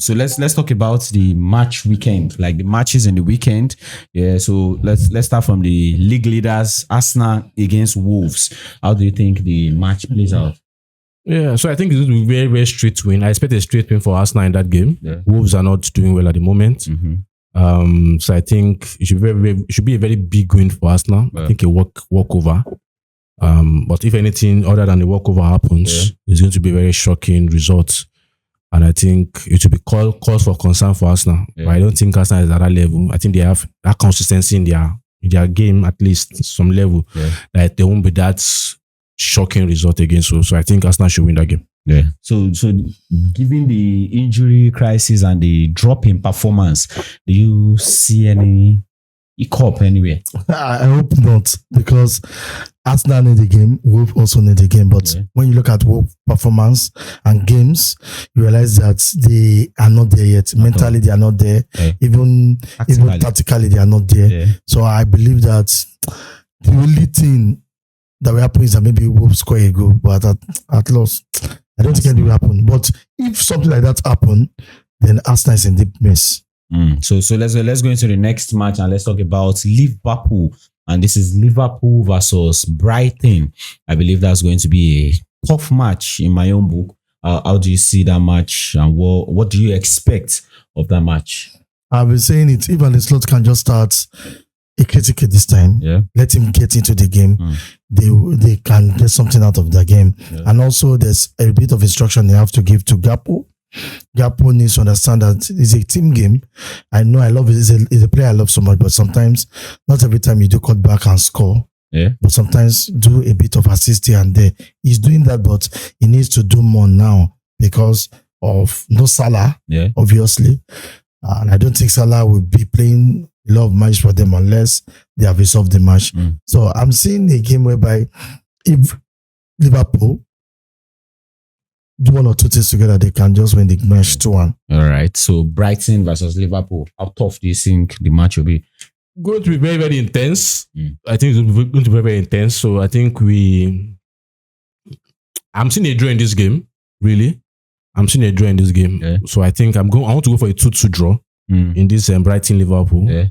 So let's talk about the match weekend, like the matches in the weekend. Yeah. So let's start from the league leaders, Arsenal against Wolves. How do you think the match plays out? Yeah, so I think it's going to be very, very straight win. I expect a straight win for Arsenal in that game. Yeah. Wolves are not doing well at the moment. So I think it should be a very big win for Arsenal. Yeah. I think a walkover. But if anything other than the walkover happens, it's going to be a very shocking result. And I think it will be cause for concern for Arsenal. Yeah. But I don't think Arsenal is at that level. I think they have that consistency in their game, at least some level. Yeah. That there won't be that shocking result against us. So I think Arsenal should win that game. Yeah. So given the injury crisis and the drop in performance, do you see any hiccup anywhere? I hope not, because Arsenal need the game, Wolves also need the game. But when you look at Wolves' performance and games, you realize that they are not there yet. Mentally, they are not there. Yeah. Even tactically, they are not there. Yeah. So I believe that the only thing that will happen is that maybe Wolves score a goal, but at loss, I don't think it will happen. But if something like that happen, then Arsenal is in deep mess. So let's go into the next match and let's talk about Liverpool. And this is Liverpool versus Brighton. I believe that's going to be a tough match in my own book. How do you see that match, and what do you expect of that match? I've been saying it. Even the slot can just start a critic this time. Yeah. Let him get into the game. They can get something out of the game. Yeah. And also there's a bit of instruction they have to give to Gakpo. Gakpo needs to understand that it's a team game. I know I love it. It's a player I love so much, but sometimes, not every time you do cut back and score. Yeah. But sometimes do a bit of assist here and there. He's doing that, but he needs to do more now because of no Salah, obviously. And I don't think Salah will be playing a lot of match for them unless they have resolved the match. So I'm seeing a game whereby if Liverpool do one or two things together, they can just win the match 2-1. All right. So Brighton versus Liverpool. How tough do you think the match will be? Going to be very, very intense. I think it's going to be very, very intense. So I think I'm seeing a draw in this game. Really, I'm seeing a draw in this game. Yeah. So I think I want to go for a 2-2 draw in this Brighton Liverpool. Yeah.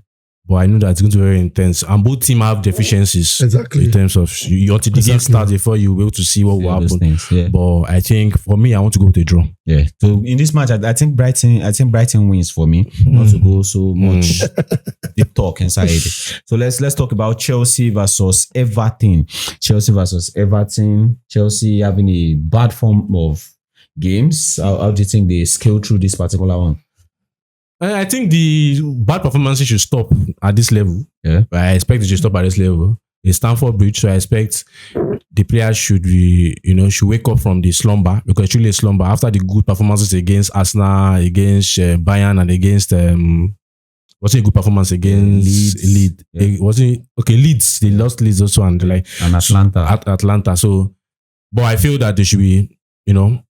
But I know that it's going to be very intense. And both teams have deficiencies. Exactly. In terms of until the game starts before you will be able to see what will happen. Things, yeah. But I think for me, I want to go with a draw. Yeah. So in this match, I think Brighton wins for me. Not to go so much deep talk inside it. So let's talk about Chelsea versus Everton. Chelsea having a bad form of games. How do you think they scale through this particular one? I think the bad performances should stop at this level. Yeah. I expect it should stop at this level. It's Stamford Bridge, so I expect the players should wake up from the slumber, because it's really a slumber after the good performances against Arsenal, against Bayern, and against wasn't a good performance against Leeds. Yeah. Leeds. They lost Leeds also, and Atlanta. Atlanta. So, but I feel that they should be,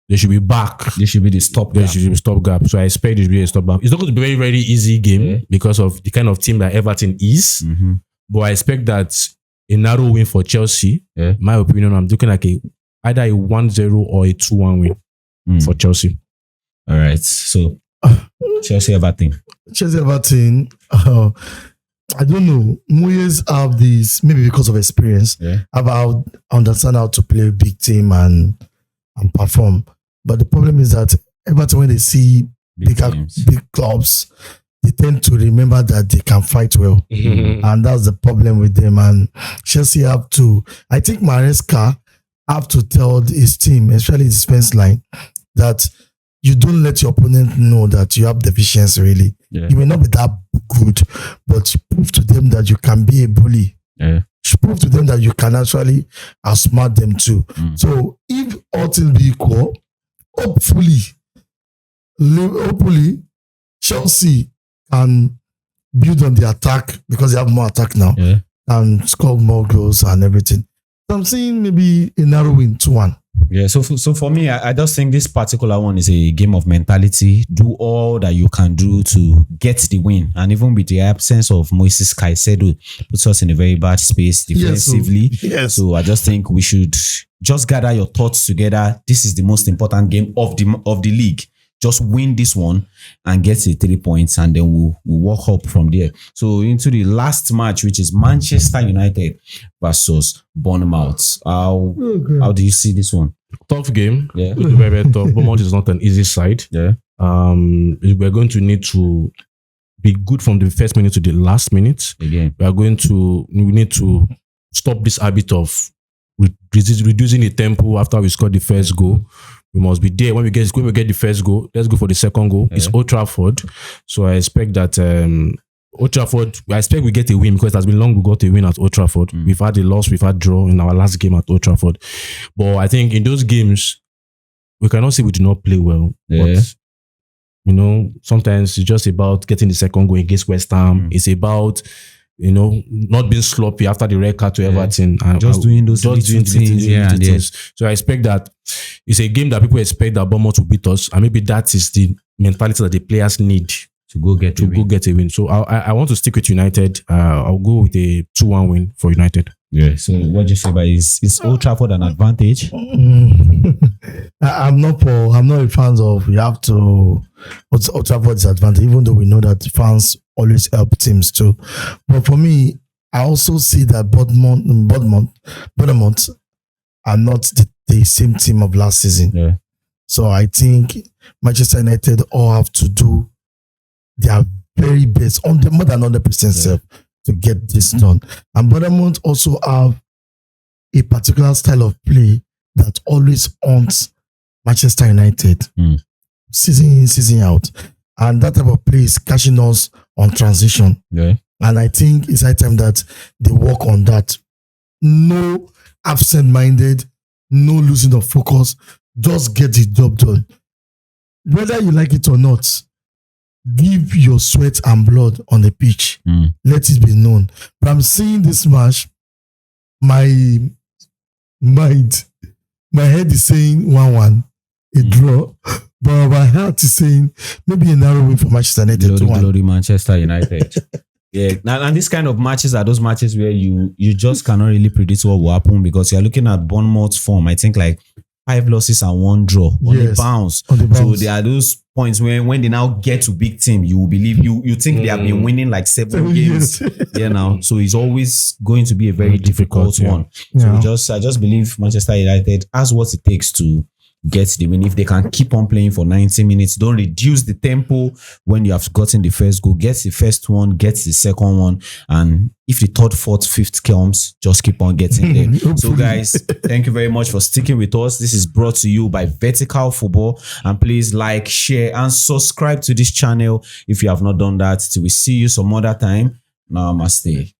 they should be back. They should be the stopgap. There should be a stopgap. So I expect it to be a stopgap. It's not going to be a very, very easy game because of the kind of team that Everton is. But I expect that a narrow win for Chelsea. In my opinion, I'm looking like either a 1-0 or a 2-1 win for Chelsea. All right. So Chelsea Everton. I don't know. Moyes have this, maybe because of experience, about understand how to play a big team and perform. But the problem is that Everton, when they see big clubs, they tend to remember that they can fight well. And that's the problem with them. And Chelsea have to, I think Maresca have to tell his team, especially the defense line, that you don't let your opponent know that you have deficiency really. You may not be that good, but prove to them that you can be a bully. Prove to them that you can actually outsmart them too. So if all things be equal, hopefully Chelsea can build on the attack because they have more attack now and score more goals and everything. So I'm saying maybe a narrow win 2-1. Yeah, so for me, I just think this particular one is a game of mentality. Do all that you can do to get the win. And even with the absence of Moises Caicedo, puts us in a very bad space defensively. So I just think we should just gather your thoughts together. This is the most important game of the league. just win this one and get the 3 points, and then we'll walk up from there. So into the last match, which is Manchester United versus Bournemouth. How do you see this one? Tough game. Yeah. Very, very tough. Bournemouth is not an easy side. Yeah. We're going to need to be good from the first minute to the last minute. Again. We need to stop this habit of reducing the tempo after we scored the first goal. We must be there when we get the first goal. Let's go for the second goal. Yeah. It's Old Trafford, so I expect that Old Trafford. I expect we get a win because it has been long we got a win at Old Trafford. We've had a loss, we've had draw in our last game at Old Trafford, but I think in those games we cannot say we do not play well. Yeah. But sometimes it's just about getting the second goal against West Ham. It's about not being sloppy after the red card to Everton and just doing those little things. So I expect that it's a game that people expect that Bournemouth will beat us, and maybe that is the mentality that the players need to go get a win. So I want to stick with United. I'll go with a 2-1 win for United. Yeah. So what do you say about is Old Trafford an advantage? I'm not a fan of you have to Old Trafford's advantage, even though we know that fans always help teams too. But for me, I also see that Bournemouth are not the same team of last season. Yeah. So I think Manchester United all have to do their very best on the more than 100% self to get this done. And Bournemouth also have a particular style of play that always haunts Manchester United season in, season out. And that type of play is catching us on transition. Yeah. And I think it's high time that they work on that. No absent-minded, no losing of focus. Just get the job done. Whether you like it or not, give your sweat and blood on the pitch. Let it be known. But I'm seeing this match, my head is saying 1-1, a draw. But my heart is saying maybe a narrow win for Manchester United. Glory Manchester United. Yeah, and this kind of matches are those matches where you just cannot really predict what will happen, because you're looking at Bournemouth's form. I think like 5 losses and 1 draw on the bounce. So there are those points when they now get to big team, you will believe you think they have been winning like 7 games. Yeah, now. So it's always going to be a very difficult one. So I just believe Manchester United has what it takes to get the win. If they can keep on playing for 90 minutes, don't reduce the tempo when you have gotten the first goal, get the first one, get the second one, and if the third, fourth, fifth comes, just keep on getting there. So guys, thank you very much for sticking with us. This is brought to you by Vertical Football, and please like, share and subscribe to this channel if you have not done that. Till we see you some other time. Namaste.